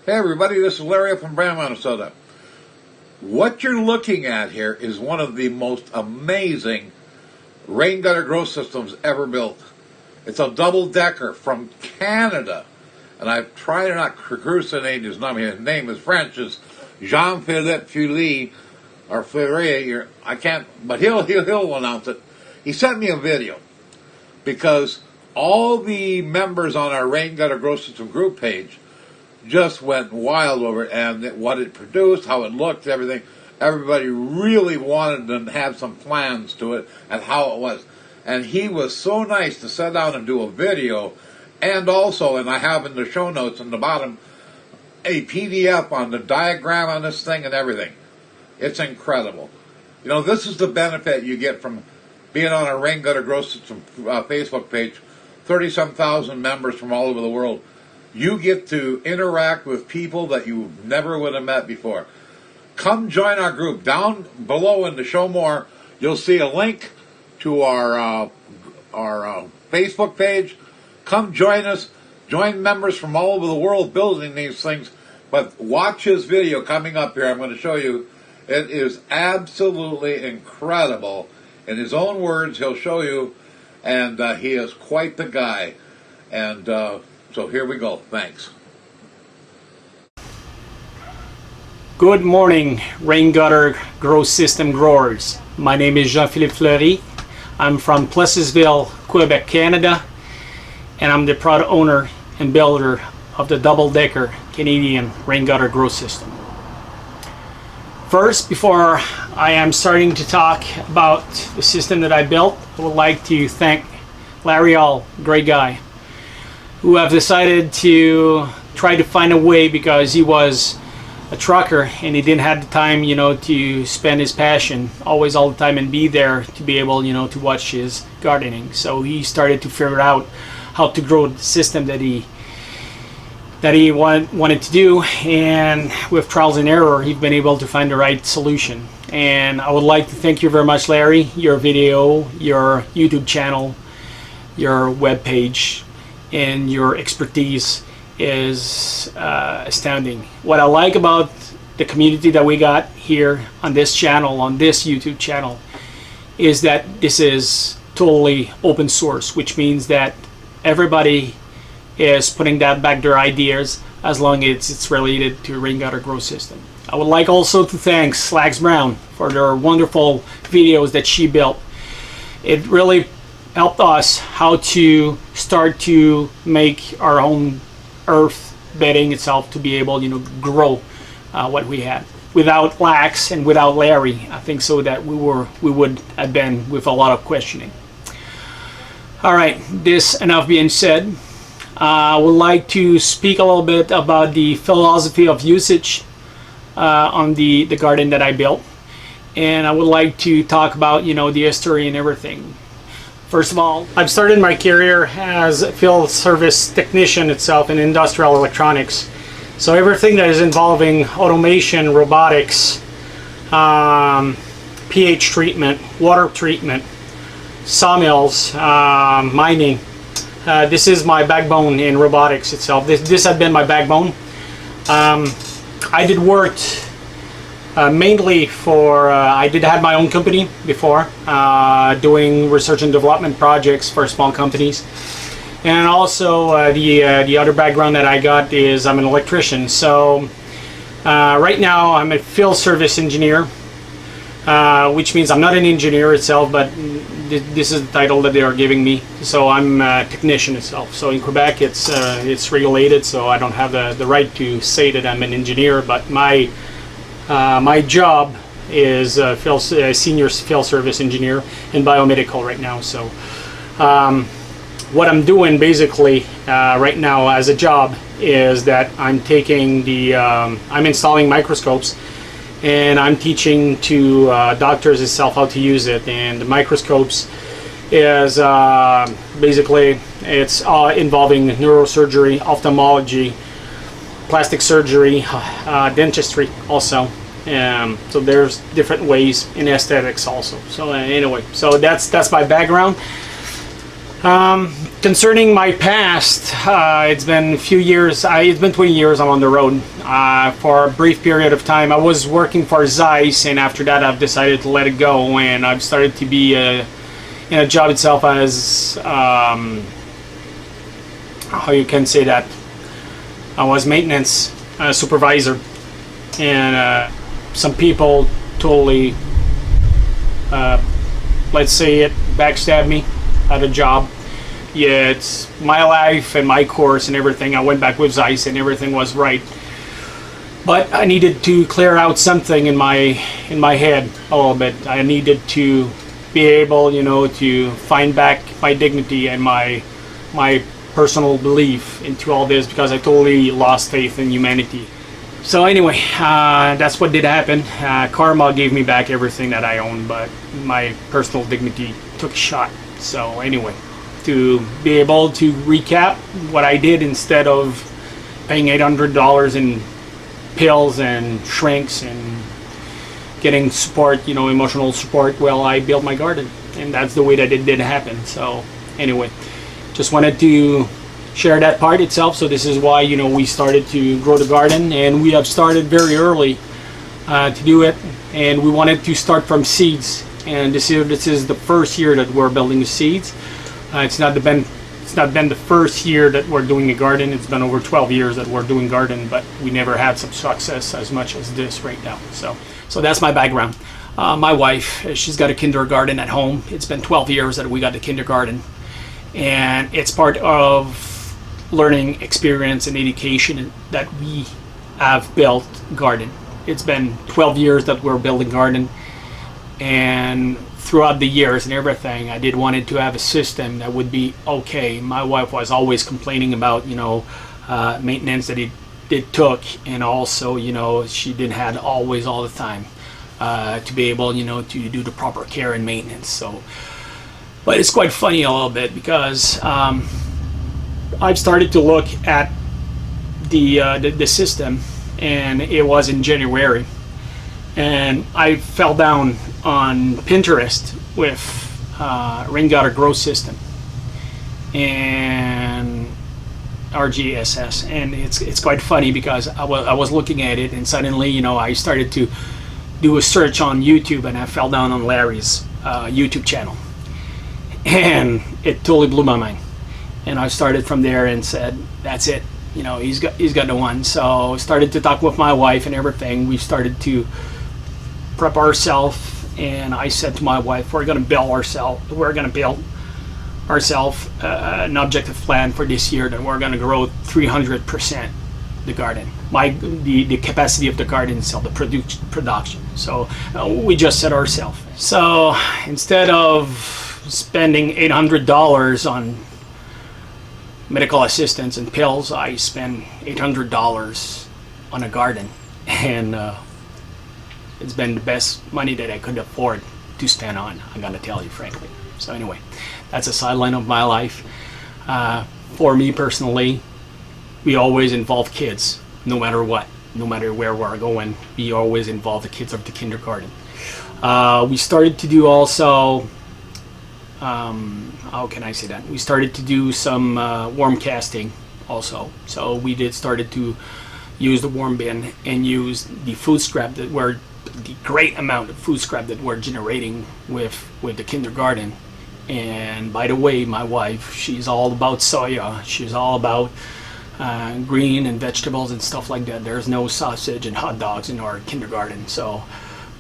Hey everybody, this is Larry from Brand, Minnesota. What you're looking at here is one of the most amazing rain gutter grow systems ever built. It's a double-decker from Canada. And I've tried to not hallucinate his name. His name is French. It's Jean-Philippe Fully, or Fleury. I can't, but he'll announce it. He sent me a video because all the members on our rain gutter grow system group page just went wild over it, and what it produced, how it looked, everything. Everybody really wanted to have some plans to it and how it was. And he was so nice to sit down and do a video, and also, and I have in the show notes in the bottom, a PDF on the diagram on this thing and everything. It's incredible. You know, this is the benefit you get from being on a rain gutter grow system Facebook page. 30-some thousand members from all over the world. You get to interact with people that you never would have met before. Come join our group. Down below in the show more, you'll see a link to our Facebook page. Come join us. Join members from all over the world building these things. But watch his video coming up here. I'm going to show you. It is absolutely incredible. In his own words, he'll show you. And he is quite the guy. And so here we go. Thanks. Good morning, rain gutter grow system growers. My name is Jean-Philippe Fleury. I'm from Plessisville, Quebec, Canada, and I'm the proud owner and builder of the double-decker Canadian rain gutter grow system. First, before I am starting to talk about the system that I built, I would like to thank Larry All, great guy, who have decided to try to find a way, because he was a trucker and he didn't have the time, you know, to spend his passion always all the time and be there to be able, you know, to watch his gardening. So he started to figure out how to grow the system that he wanted to do, and with trials and error he's been able to find the right solution. And I would like to thank you very much, Larry. Your video, your YouTube channel, your web page, and your expertise is astounding. What I like about the community that we got here on this channel, on this YouTube channel, is that this is totally open source, which means that everybody is putting that back their ideas as long as it's related to rain gutter grow system. I would like also to thank Slacks Brown for their wonderful videos that she built. It really helped us how to start to make our own earth bedding itself to be able, you know, grow what we had. Without Lax and without Larry, I think so that we would have been with a lot of questioning. All right, this enough being said, I would like to speak a little bit about the philosophy of usage on the garden that I built, and I would like to talk about, you know, the history and everything. First of all, I've started my career as a field service technician itself in industrial electronics. So everything that is involving automation, robotics, pH treatment, water treatment, sawmills, mining. This is my backbone in robotics itself. This had been my backbone. I did work mainly for, I did have my own company before, doing research and development projects for small companies. And also the other background that I got is I'm an electrician. So right now I'm a field service engineer, which means I'm not an engineer itself, but this is the title that they are giving me. So I'm a technician itself. So in Quebec it's regulated, so I don't have the right to say that I'm an engineer, but my job is senior field service engineer in biomedical right now. So what I'm doing basically right now as a job is that I'm taking I'm installing microscopes, and I'm teaching to doctors itself how to use it. And the microscopes is basically it's involving neurosurgery, ophthalmology, plastic surgery, dentistry also. So there's different ways in aesthetics also. So anyway, so that's my background. Concerning my past, it's been a few years. It's been 20 years I'm on the road. For a brief period of time, I was working for Zeiss, and after that, I've decided to let it go, and I've started to be in a job itself as how you can say that. I was maintenance supervisor, and some people totally, let's say it, backstabbed me at a job. Yeah, it's my life and my course and everything. I went back with Zeiss and everything was right. But I needed to clear out something in my head a little bit. I needed to be able, to find back my dignity and my personal belief into all this, because I totally lost faith in humanity. So anyway, that's what did happen. Karma gave me back everything that I owned, but my personal dignity took a shot. So anyway, to be able to recap what I did, instead of paying $800 in pills and shrinks and getting support, emotional support, well, I built my garden, and that's the way that it did happen. So anyway, just wanted to share that part itself. So this is why, we started to grow the garden, and we have started very early to do it, and we wanted to start from seeds. And this is the first year that we're building the seeds. It's not been the first year that we're doing a garden. It's been over 12 years that we're doing garden, but we never had some success as much as this right now. So that's my background. My wife, she's got a kindergarten at home. It's been 12 years that we got the kindergarten, and it's part of learning experience and education that we have built garden. It's been 12 years that we're building garden, and throughout the years and everything, I did wanted to have a system that would be okay. My wife was always complaining about, maintenance that it took, and also, she didn't have always all the time to be able, to do the proper care and maintenance. So, but it's quite funny a little bit, because I've started to look at the system, and it was in January, and I fell down on Pinterest with rain gutter growth system and RGSS, and it's quite funny, because I was looking at it, and suddenly, I started to do a search on YouTube, and I fell down on Larry's YouTube channel, and it totally blew my mind. And I started from there and said, that's it, he's got the one. So I started to talk with my wife and everything. We started to prep ourselves, and I said to my wife, we're going to build ourselves an objective plan for this year, that we're going to grow 300% the garden, the capacity of the garden itself, the production. So we just set ourselves. So instead of spending $800 on medical assistance and pills, I spend $800 on a garden, and it's been the best money that I could afford to spend on, I'm gonna tell you frankly. So anyway, that's a sideline of my life. For me personally, we always involve kids, no matter what, no matter where we're going. We always involve the kids of the kindergarten. We started to do also, how can I say that? We started to do some worm casting also. So we started to use the worm bin and use the food scrap that were the great amount of food scrap that we're generating with the kindergarten. And by the way, my wife, she's all about soya. She's all about green and vegetables and stuff like that. There's no sausage and hot dogs in our kindergarten. So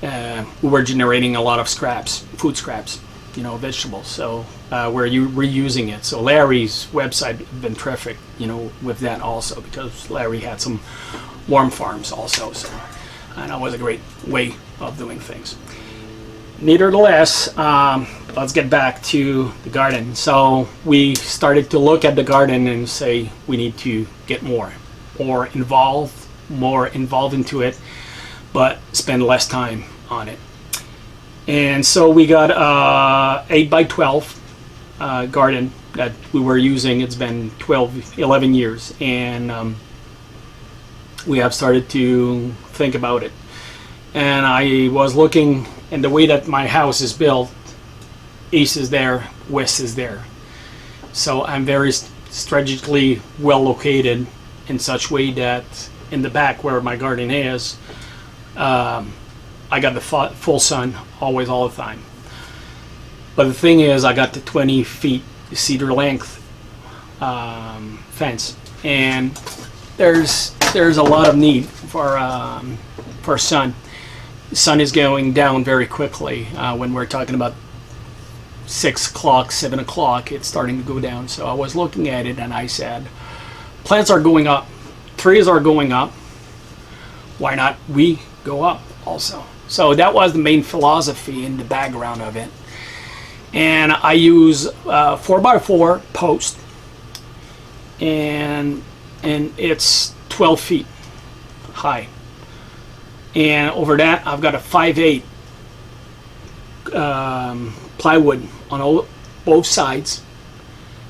we were generating a lot of scraps, food scraps, vegetables. So we're reusing it. So Larry's website has been terrific, with that also, because Larry had some worm farms also. So, and that was a great way of doing things. Nevertheless, let's get back to the garden. So we started to look at the garden and say we need to get more involved into it, but spend less time on it. And so we got a 8x12 garden that we were using. It's been 11 years, and we have started to think about it. And I was looking, and the way that my house is built, east is there, west is there. So I'm very strategically well located in such way that in the back where my garden is, I got the full sun always, all the time. But the thing is, I got the 20 feet cedar length fence, and there's a lot of need for sun. The sun is going down very quickly. When we're talking about 6 o'clock, 7 o'clock, it's starting to go down. So I was looking at it and I said, plants are going up, trees are going up, why not we go up also? So that was the main philosophy in the background of it. And I use 4x4 post, and it's 12 feet high. And over that, I've got a 5/8 plywood on both sides.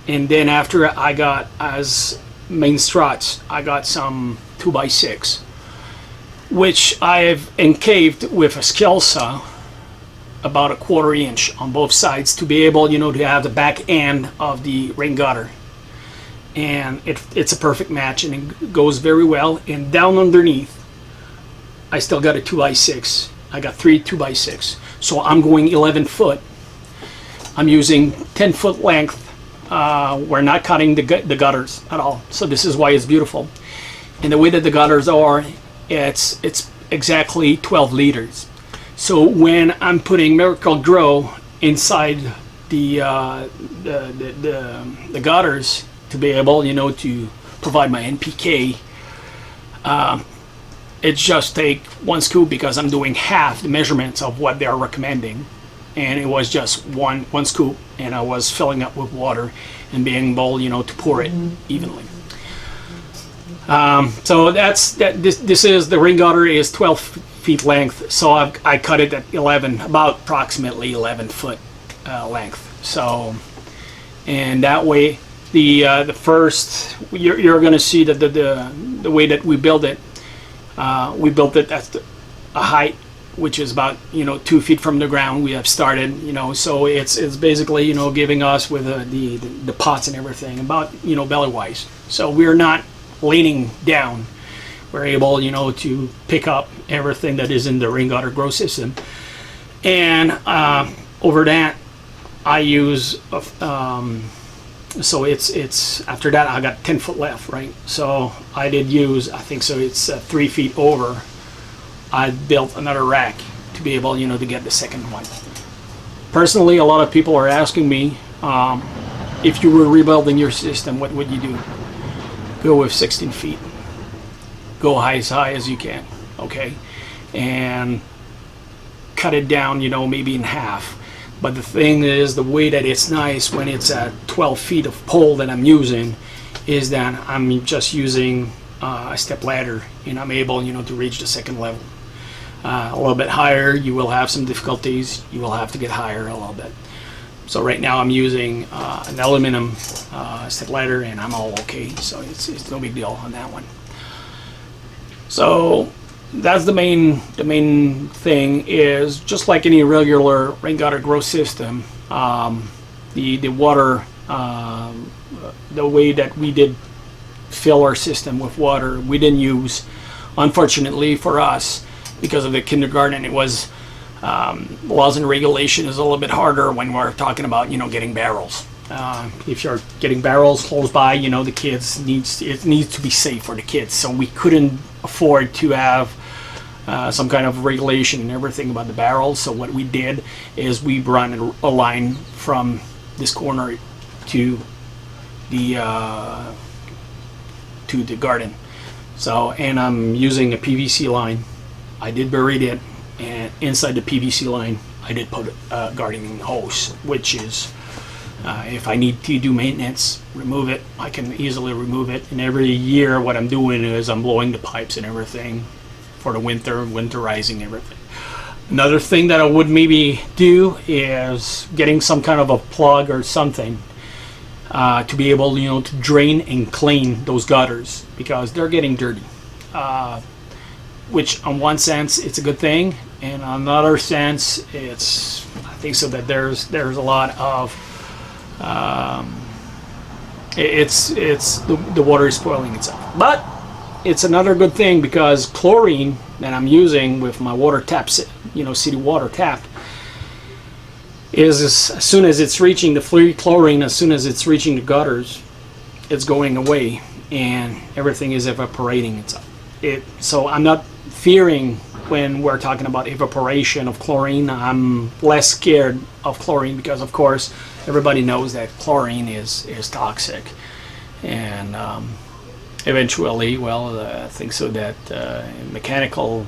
And then after I got, as main struts, I got some 2x6, which I've encaved with a scale saw about a 1/4 inch on both sides to be able, to have the back end of the rain gutter. And it's a perfect match, and it goes very well. And down underneath, I still got a 2x6. I got 3 2x6. So I'm going 11 foot. I'm using 10 foot length. We're not cutting the gutters at all. So this is why it's beautiful. And the way that the gutters are, it's exactly 12 liters. So when I'm putting Miracle Grow inside the gutters to be able, to provide my NPK, it just take 1 scoop, because I'm doing half the measurements of what they're recommending, and it was just one scoop, and I was filling up with water and being able, to pour it evenly. So this is the rain gutter is 12 feet length, so I cut it at 11, about approximately 11 foot length. So, and that way the first, you're going to see that the way that we build it, we built it at a height which is about 2 feet from the ground. We have started, so it's basically giving us with the pots and everything about belly wise. So we're not leaning down. We're able to pick up everything that is in the rain gutter grow system. And over that I use so it's after that I got 10 foot left, right? So I did use, I think so it's 3 feet over. I built another rack to be able to get the second one. Personally, a lot of people are asking me, if you were rebuilding your system, what would you do? Go with 16 feet. Go as high as you can, okay? And cut it down, maybe in half. But the thing is, the way that it's nice when it's at 12 feet of pole that I'm using is that I'm just using a step ladder, and I'm able, to reach the second level. A little bit higher, you will have some difficulties. You will have to get higher a little bit. So right now I'm using an aluminum step ladder, and I'm all okay. So it's no big deal on that one. So that's the main thing, is just like any regular rain gutter grow system, the water, the way that we did fill our system with water, we didn't use, unfortunately for us, because of the kindergarten. It was laws and regulation is a little bit harder when we're talking about getting barrels. If you're getting barrels close by, the kids it needs to be safe for the kids. So we couldn't afford to have some kind of regulation and everything about the barrels. So what we did is we run a line from this corner to the garden. So, and I'm using a PVC line. I did bury it, and inside the PVC line I did put a gardening hose, which is if I need to do maintenance, remove it, I can easily remove it. And every year what I'm doing is I'm blowing the pipes and everything for the winterizing everything. Another thing that I would maybe do is getting some kind of a plug or something to be able to drain and clean those gutters, because they're getting dirty, which on one sense it's a good thing, and on another sense I think so that there's a lot of the water is spoiling itself. But it's another good thing, because chlorine that I'm using with my water taps, city water tap, is as soon as it's reaching the free chlorine, as soon as it's reaching the gutters, it's going away and everything is evaporating. So I'm not fearing when we're talking about evaporation of chlorine. I'm less scared of chlorine because, of course, everybody knows that chlorine is toxic, and eventually, I think so that mechanical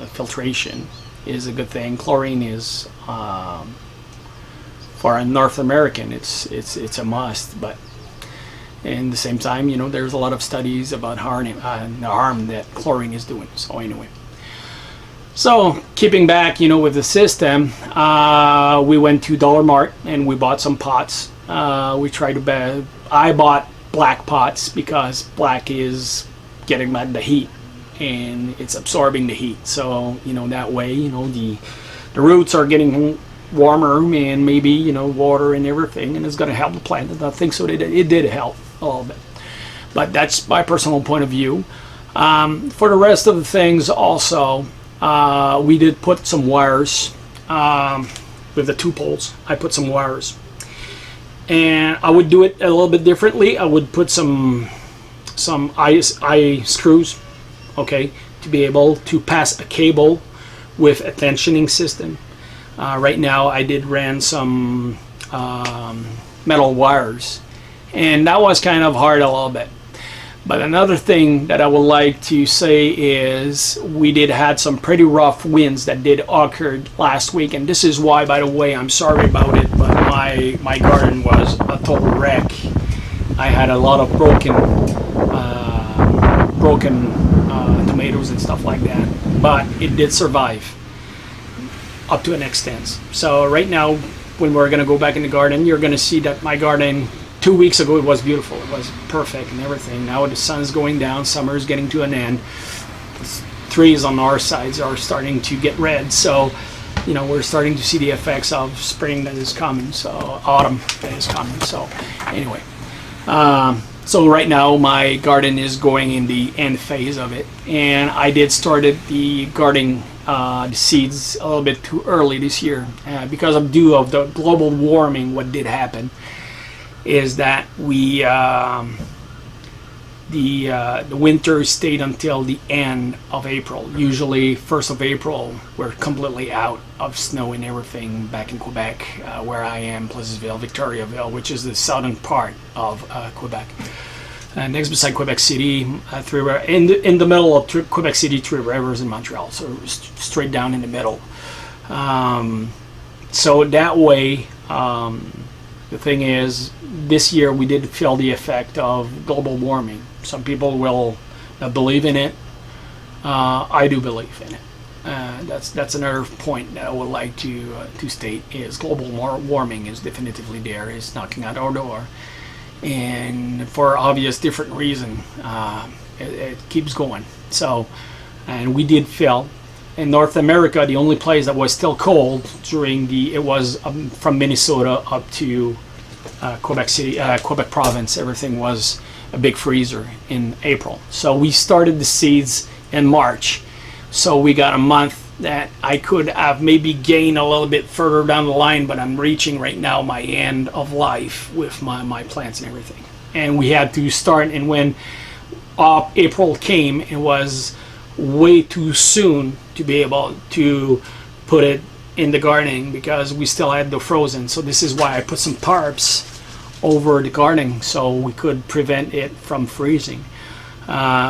filtration is a good thing. Chlorine is for a North American, it's a must. But in the same time, there's a lot of studies about the harm that chlorine is doing. So anyway, so keeping back, with the system, we went to Dollar Mart and we bought some pots. We tried to I bought black pots because black is getting the heat and it's absorbing the heat. So that way, the roots are getting warmer, and maybe water and everything, and it's going to help the plant. And I think so. It did help a little bit, but that's my personal point of view. For the rest of the things, also, we did put some wires with the 2 poles. I put some wires, and I would do it a little bit differently. I would put some eye screws, okay, to be able to pass a cable with a tensioning system. Right now I did ran some metal wires, and that was kind of hard a little bit. But another thing that I would like to say is we did had some pretty rough winds that did occur last week, and this is why, by the way, I'm sorry about it, but my garden was a total wreck. I had a lot of broken tomatoes and stuff like that, but it did survive up to an extent. So right now, when we're going to go back in the garden, you're going to see that my garden 2 weeks ago, it was beautiful, it was perfect and everything. Now the sun's going down, summer's getting to an end, trees on our sides are starting to get red, so we're starting to see the effects of spring that is coming, so autumn that is coming. So anyway, so right now my garden is going in the end phase of it, and I did started the gardening the seeds a little bit too early this year because of the global warming. What did happen is that we the winter stayed until the end of April. Usually 1st of April we're completely out of snow and everything back in Quebec, where I am, Pleasantville, Victoriaville, which is the southern part of Quebec. Next beside Quebec City, in the middle of Quebec City, Three Rivers, in Montreal, so straight down in the middle. So that way, the thing is, this year we did feel the effect of global warming. Some people will not believe in it. I do believe in it. That's another point that I would like to state is global warming is definitively there. It's knocking at our door. And for obvious different reason, it keeps going. So, and we did feel in North America, the only place that was still cold it was from Minnesota up to Quebec City, Quebec province. Everything was a big freezer in April. So we started the seeds in March. So we got a month that I could have maybe gained a little bit further down the line, but I'm reaching right now my end of life with my plants and everything. And we had to start, and when April came, it was way too soon to be able to put it in the gardening because we still had the frozen. So this is why I put some tarps over the gardening so we could prevent it from freezing.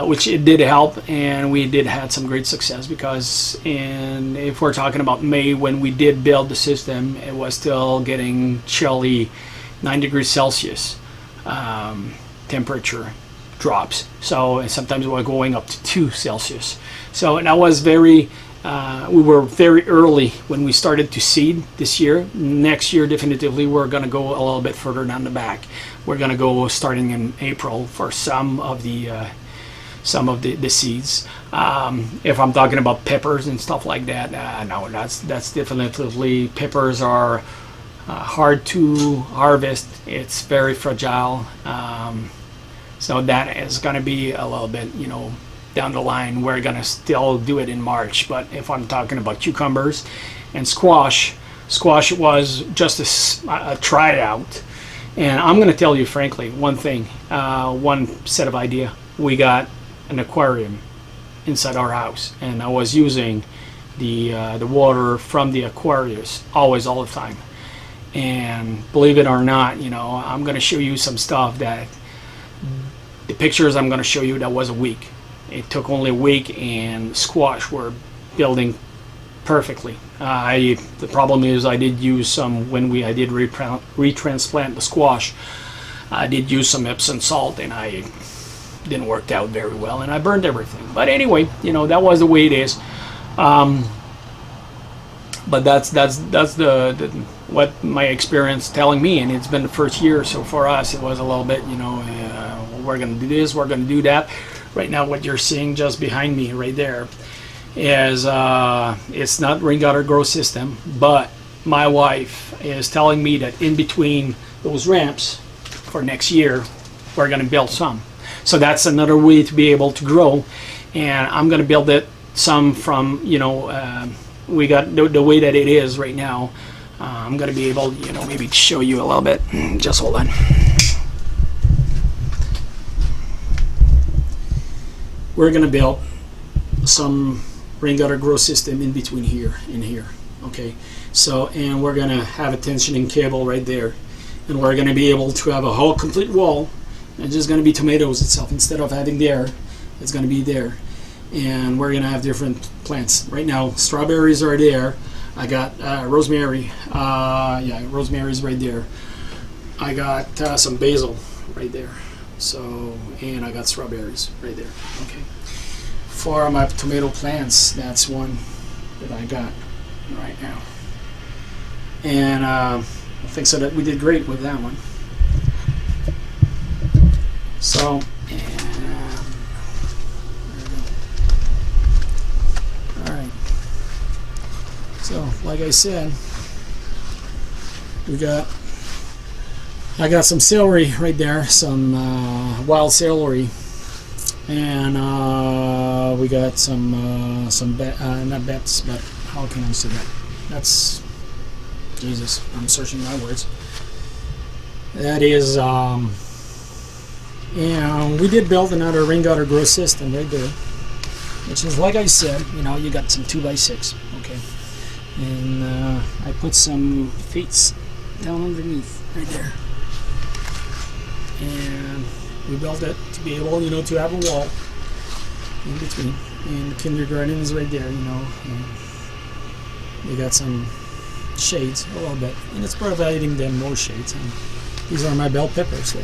Which it did help, and we did had some great success because if we're talking about May, when we did build the system, it was still getting chilly, 9 degrees Celsius temperature drops. So sometimes we're going up to 2 Celsius. So that was we were very early when we started to seed this year. Next year, definitively, we're going to go a little bit further down the back. We're going to go starting in April for some of the seeds. If I'm talking about peppers and stuff like that, no, that's definitively, peppers are hard to harvest. It's very fragile. So that is going to be a little bit, you know, down the line. We're going to still do it in March. But if I'm talking about cucumbers and squash, squash was just a tryout. And I'm going to tell you frankly one thing, one set of idea. We got an aquarium inside our house, and I was using the water from the Aquarius always, all the time. And believe it or not, you know, I'm going to show you some stuff that the pictures I'm going to show you, that was a week. It took only a week, and squash were building perfectly. The problem is I did use some, when I did retransplant the squash, I did use some Epsom salt, and I didn't work out very well, and I burned everything. But anyway, you know, that was the way it is. But that's the what my experience telling me, and it's been the first year. So for us, it was a little bit, you know, we're going to do this, we're going to do that. Right now, what you're seeing just behind me, right there, is it's not rain gutter grow system, but my wife is telling me that in between those ramps for next year, we're going to build some. So that's another way to be able to grow, and I'm going to build it some from, you know, we got the way that it is right now. I'm going to be able, you know, maybe to show you a little bit. Just hold on. We're going to build some rain gutter grow system in between here and here. Okay, so, and we're going to have a tensioning cable right there, and we're going to be able to have a whole complete wall. It's just going to be tomatoes itself. Instead of having there, it's going to be there. And we're going to have different plants. Right now, strawberries are there. I got rosemary. Yeah, rosemary's right there. I got some basil right there. So, and I got strawberries right there. Okay. For my tomato plants, that's one that I got right now. And I think so that we did great with that one. So, and there we go. All right. So, like I said, I got some celery right there, some wild celery, and we got some not bets, but how can I say that? That's, Jesus, I'm searching my words. That is, and we did build another rain gutter grow system right there, which is, like I said, you know, you got some 2x6, okay, and I put some feet down underneath right there, and we built it to be able, you know, to have a wall in between, and the kindergarten is right there, you know, and they got some shades a little bit, and it's providing them more shades. And these are my bell peppers.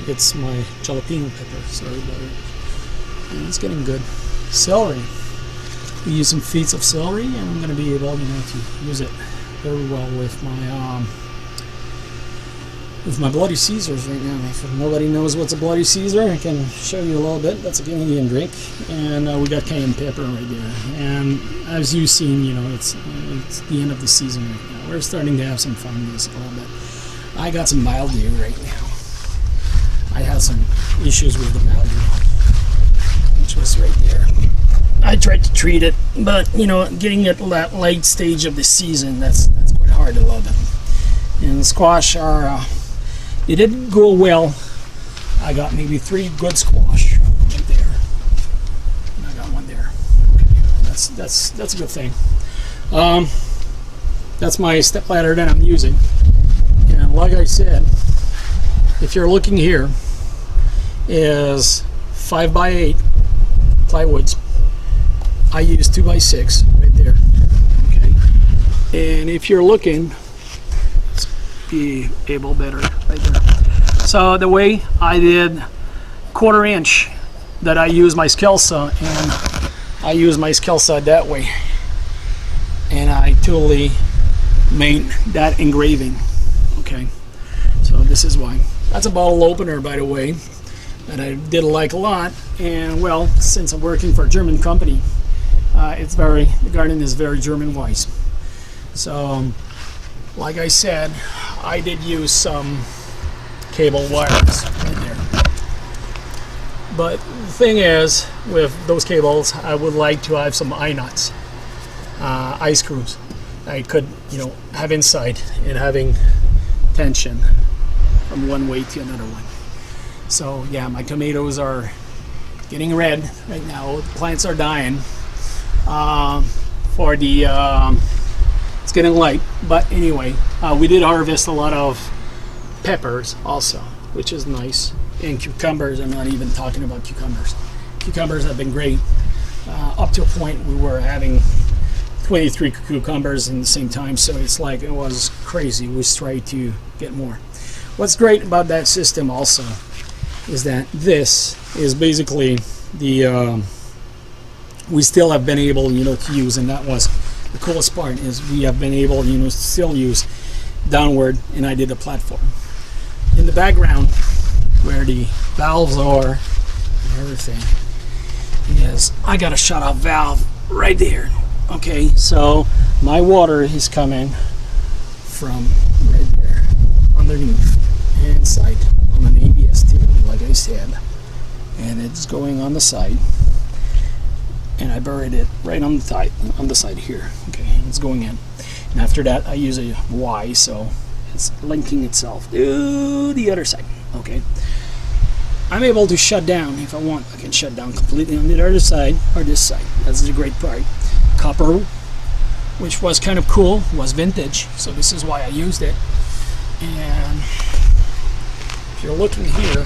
It's my jalapeno pepper. Sorry about it. And it's getting good. Celery. We use some feet of celery, and I'm going to be able, you know, to use it very well with my Bloody Caesars right now. If nobody knows what's a Bloody Caesar, I can show you a little bit. That's a Canadian drink, and we got cayenne pepper right there. And as you've seen, you know, it's the end of the season right now. We're starting to have some fun with this a little bit. I got some mildew right now. I had some issues with the mildew, which was right there. I tried to treat it, but you know, getting at that late stage of the season, that's quite hard a little bit. And the squash are, it didn't go well. I got maybe 3 good squash right there, and I got one there. Okay. That's a good thing. That's my step ladder that I'm using. And like I said, if you're looking here, is 5x8 plywoods. I use 2x6 right there. Okay. And if you're looking, let's be able better right there. So the way I did 1/4 inch that I use my scale saw, and I use my scale saw that way. And I totally made that engraving. Okay, so this is why. That's a bottle opener, by the way, that I did like a lot. And well, since I'm working for a German company, the garden is very German wise. So like I said, I did use some cable wires right there. But the thing is, with those cables, I would like to have some eye nuts, eye screws. I could, have inside and having tension from one way to another one. So yeah, my tomatoes are getting red right now. The plants are dying. It's getting light, but anyway, we did harvest a lot of peppers also, which is nice. And cucumbers, I'm not even talking about cucumbers. Cucumbers have been great. Up to a point we were having 23 cucumbers in the same time, so it's like it was crazy. We tried to get more. What's great about that system also is that this is basically the we still have been able to use, and that was the coolest part, is we have been able to still use downward, and I did a platform. In the background where the valves are and everything, is I got a shut-off valve right there. Okay, so my water is coming from right there underneath inside on an ABS tube, like I said, and it's going on the side, and I buried it right on the side here. Okay, and it's going in, and after that I use a Y, so it's linking itself to the other side. Okay, I'm able to shut down if I want. I can shut down completely on the other side or this side. That's the great part. Copper, which was kind of cool, was vintage, so this is why I used it. And if you're looking here,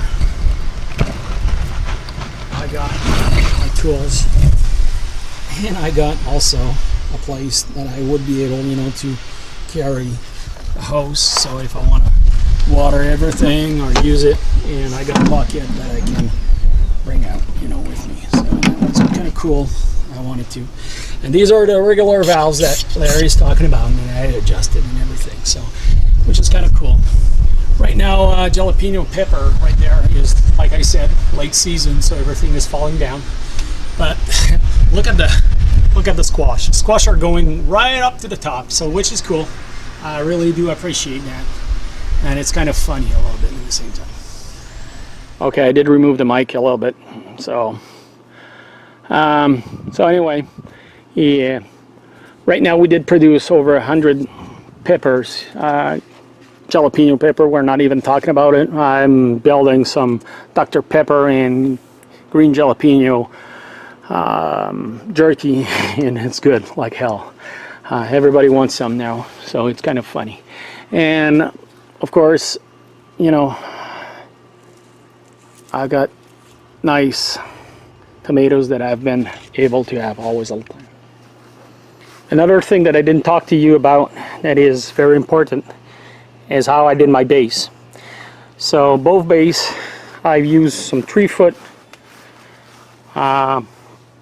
I got my tools, and I got also a place that I would be able to carry a hose, so if I want to water everything or use it, and I got a bucket that I can bring out with me, so that's kind of cool. I wanted to, and these are the regular valves that Larry's talking about, and I adjusted and everything, so which is kind of cool. Right now, jalapeno pepper right there is, like I said, late season, so everything is falling down. But look at the squash. Squash are going right up to the top, so which is cool. I really do appreciate that, and it's kind of funny a little bit at the same time. Okay, I did remove the mic a little bit, so anyway, yeah. Right now we did produce over 100 peppers. Jalapeno pepper, we're not even talking about it. I'm building some Dr. Pepper and green jalapeno jerky, and it's good like hell. Everybody wants some now, so it's kind of funny. And of course, I got nice tomatoes that I've been able to have always all the time. Another thing that I didn't talk to you about that is very important is how I did my base. So both base, I've used some 3-foot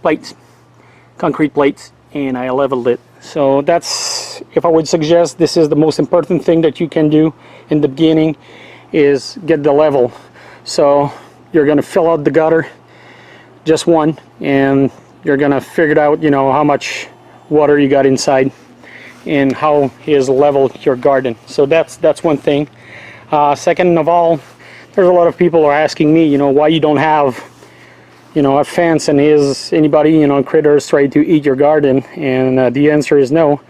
plates, concrete plates, and I leveled it. So that's, if I would suggest, this is the most important thing that you can do in the beginning, is get the level. So you're going to fill out the gutter, just one, and you're going to figure out how much water you got inside and how is level your garden. So that's one thing. Second of all, there's a lot of people are asking me, why you don't have a fence, and is anybody, critters try to eat your garden? And the answer is no.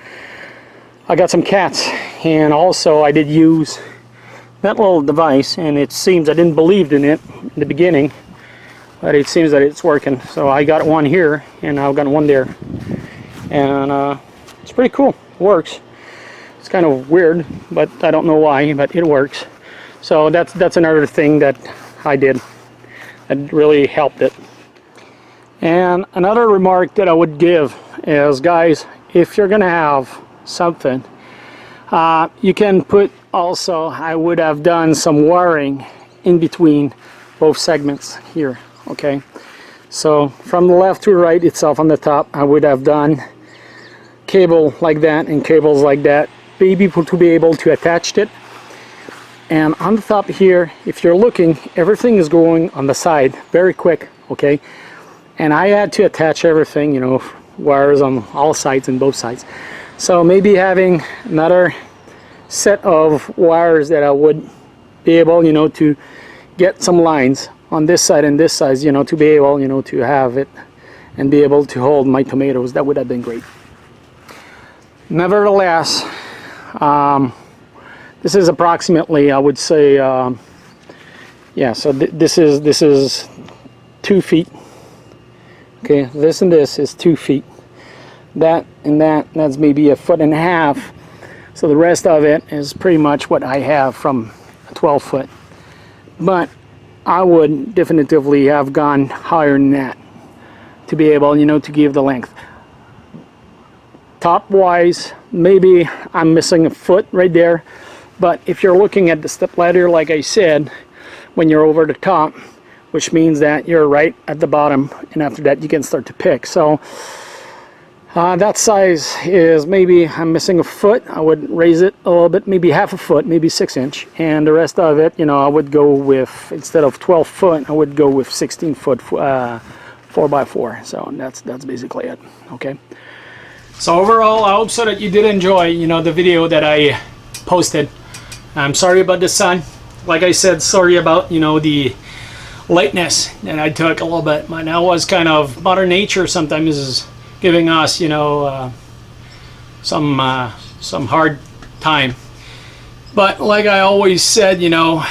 I got some cats, and also I did use that little device, and it seems I didn't believe in it in the beginning, but it seems that it's working. So I got one here, and I've got one there, and it's pretty cool. It works. It's kind of weird, but I don't know why, but it works. So that's another thing that I did that really helped it. And another remark that I would give is, guys, if you're gonna have something, you can put also, I would have done some wiring in between both segments here. Okay, so from the left to right itself on the top, I would have done cable like that and cables like that, maybe to be able to attach it. And on the top here, if you're looking, everything is going on the side very quick. Okay, and I had to attach everything, wires on all sides and both sides. So maybe having another set of wires that I would be able, you know, to get some lines on this side and this side, you know, to be able, you know, to have it and be able to hold my tomatoes. That would have been great. Nevertheless, this is approximately, I would say, yeah, so this is 2 feet. Okay, this and this is 2 feet. That and that's maybe 1.5 feet. So the rest of it is pretty much what I have from a 12 foot. But I would definitively have gone higher than that to be able, you know, to give the length. Top wise, maybe I'm missing a foot right there. But if you're looking at the step ladder, like I said, when you're over the top, which means that you're right at the bottom, and after that you can start to pick. So that size is, maybe I'm missing a foot. I would raise it a little bit, maybe 1/2 foot, maybe 6 inch, and the rest of it, you know, I would go with, instead of 12 foot, I would go with 16 foot 4x4. So that's basically it. Okay. So overall, I hope so that you did enjoy, you know, the video that I posted. I'm sorry about the sun. Like I said, sorry about, you know, the lateness that I took a little bit. But that was kind of Mother Nature sometimes is giving us, you know, some hard time. But like I always said, you know,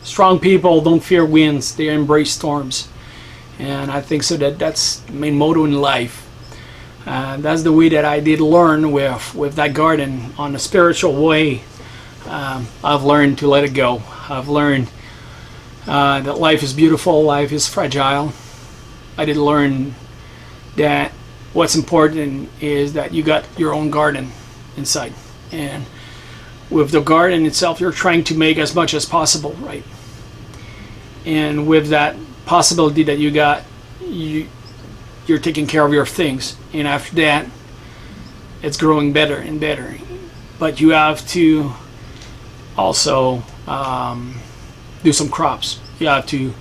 strong people don't fear winds, they embrace storms. And I think so that's the main motto in life. That's the way that I did learn with that garden on a spiritual way. I've learned to let it go. I've learned that life is beautiful, life is fragile. I did learn that what's important is that you got your own garden inside, and with the garden itself you're trying to make as much as possible, right? And with that possibility that you got, you're taking care of your things, and after that it's growing better and better. But you have to also do some crops. You have to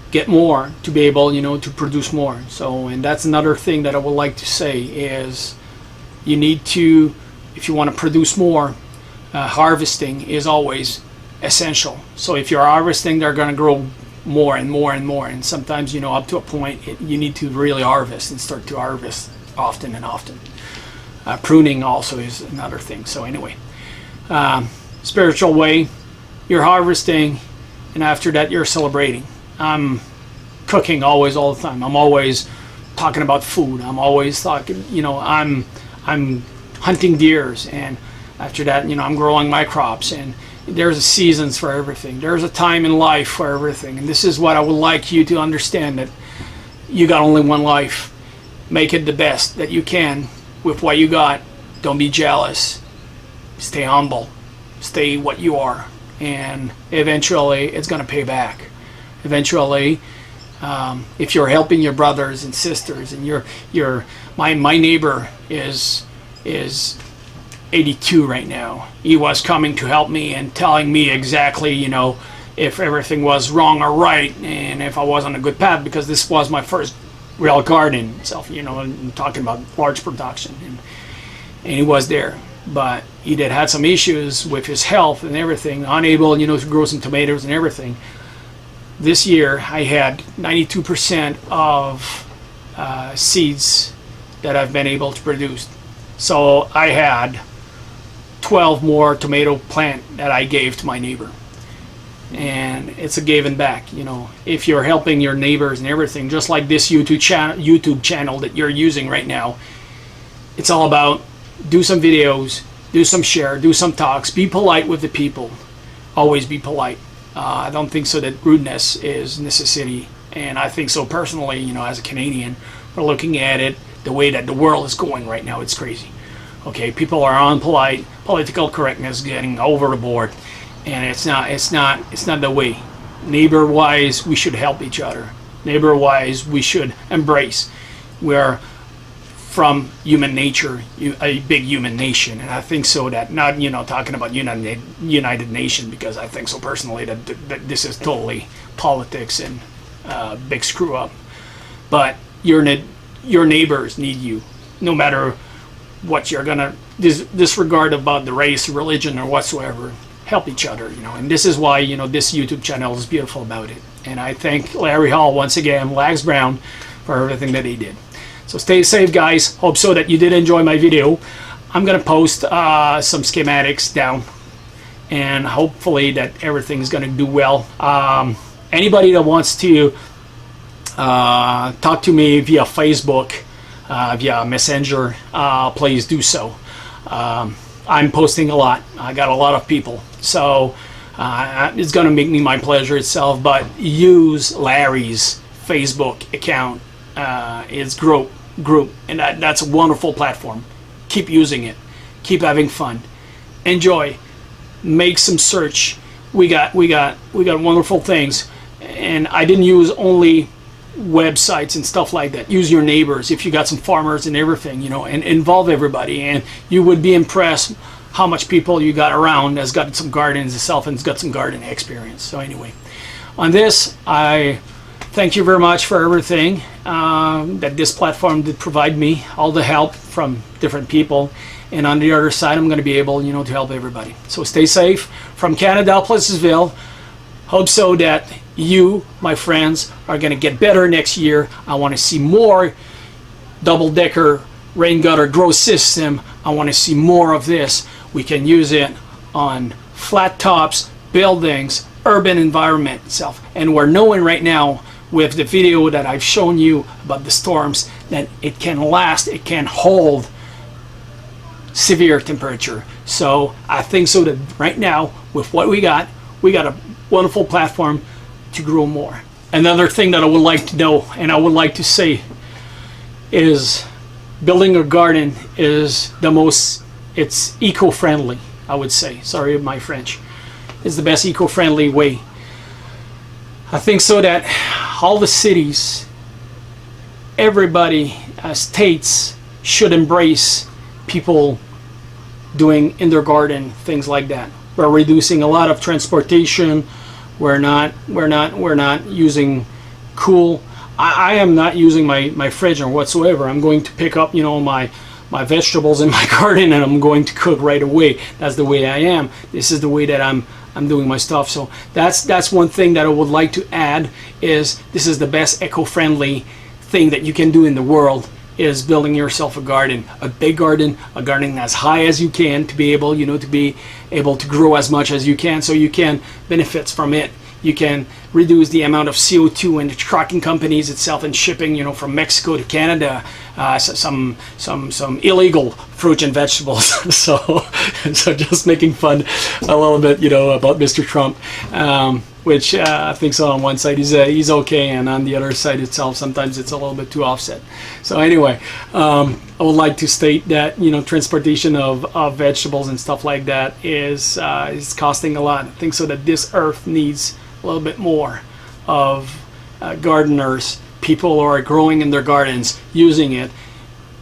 get more to be able, you know, to produce more. So, and that's another thing that I would like to say is you need to, if you want to produce more, harvesting is always essential. So if you're harvesting, they're going to grow more and more and more, and sometimes, you know, up to a point you need to really harvest and start to harvest often and often. Pruning also is another thing. So anyway, spiritual way, you're harvesting, and after that you're celebrating. I'm cooking always, all the time. I'm always talking about food. I'm always talking, you know, I'm hunting deers, and after that, you know, I'm growing my crops, and there's seasons for everything. There's a time in life for everything, and this is what I would like you to understand, that you got only one life. Make it the best that you can with what you got. Don't be jealous. Stay humble. Stay what you are, and eventually it's going to pay back. Eventually, if you're helping your brothers and sisters, and my neighbor is 82 right now. He was coming to help me and telling me exactly, you know, if everything was wrong or right, and if I was on a good path, because this was my first real garden itself, you know, and talking about large production, and he was there. But he did had some issues with his health and everything, unable, you know, to grow some tomatoes and everything. This year I had 92% of seeds that I've been able to produce. So I had 12 more tomato plant that I gave to my neighbor, and it's a give and back. You know, if you're helping your neighbors and everything, just like this YouTube channel that you're using right now, it's all about do some videos, do some share, do some talks, be polite with the people, always be polite. I don't think so that rudeness is necessity, and I think so personally, you know, as a Canadian, we're looking at it the way that the world is going right now. It's crazy. Okay, people are unpolite, political correctness getting over the board, and it's not the way. Neighbor-wise, we should help each other. Neighbor-wise, we should embrace. We're from human nature, a big human nation, and I think so that, not, you know, talking about United Nation, because I think so personally that this is totally politics and big screw up. But your neighbors need you, no matter what you're gonna disregard about the race, religion, or whatsoever. Help each other, you know, and this is why, you know, this YouTube channel is beautiful about it. And I thank Larry Hall once again, Lags Brown, for everything that he did. So stay safe, guys. Hope so that you did enjoy my video. I'm gonna post some schematics down, and hopefully that everything's gonna do well. Anybody that wants to talk to me via Facebook, via Messenger, please do so. I'm posting a lot. I got a lot of people, so it's gonna make me my pleasure itself. But use Larry's Facebook account. It's group, and that's a wonderful platform. Keep using it. Keep having fun. Enjoy. Make some search. We got wonderful things, and I didn't use only websites and stuff like that. Use your neighbors if you got some farmers and everything, you know, and involve everybody, and you would be impressed how much people you got around that's got some gardens itself and has got some gardening experience. So anyway, on this, I thank you very much for everything that this platform did provide me, all the help from different people, and on the other side, I'm going to be able, you know, to help everybody. So stay safe from Canada, Plessisville. Hope so that you, my friends, are going to get better next year. I want to see more double-decker rain gutter grow system. I want to see more of this. We can use it on flat tops, buildings, urban environment itself. And we're knowing right now with the video that I've shown you about the storms that it can last, it can hold severe temperature. So I think so that right now with what we got a wonderful platform to grow more. Another thing that I would like to know and I would like to say is building a garden is it's eco-friendly, I would say. Sorry my French. It's the best eco-friendly way. I think so that all the cities, everybody, states should embrace people doing in their garden things like that. We're reducing a lot of transportation. We're not using cool. I am not using my fridge or whatsoever. I'm going to pick up, you know, my vegetables in my garden and I'm going to cook right away. That's the way I am. This is the way that I'm doing my stuff. So that's one thing that I would like to add is this is the best eco-friendly thing that you can do in the world is building yourself a garden, a big garden, a garden as high as you can to be able, you know, to be able to grow as much as you can so you can benefit from it. You can reduce the amount of CO2 in the trucking companies itself and shipping, you know, from Mexico to Canada, some illegal fruits and vegetables. so just making fun a little bit, you know, about Mr. Trump, which I think so on one side he's okay, and on the other side itself sometimes it's a little bit too offset. So anyway, I would like to state that, you know, transportation of vegetables and stuff like that is costing a lot. I think so that this earth needs a little bit more of gardeners, people who are growing in their gardens, using it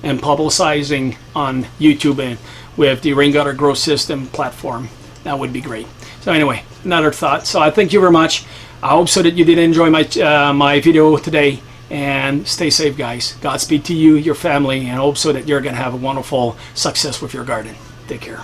and publicizing on YouTube and with the Rain Gutter Grow System platform. That would be great. So anyway, another thought. So I thank you very much. I hope so that you did enjoy my video today, and stay safe, guys. Godspeed to you, your family, and I hope so that you're gonna have a wonderful success with your garden. Take care.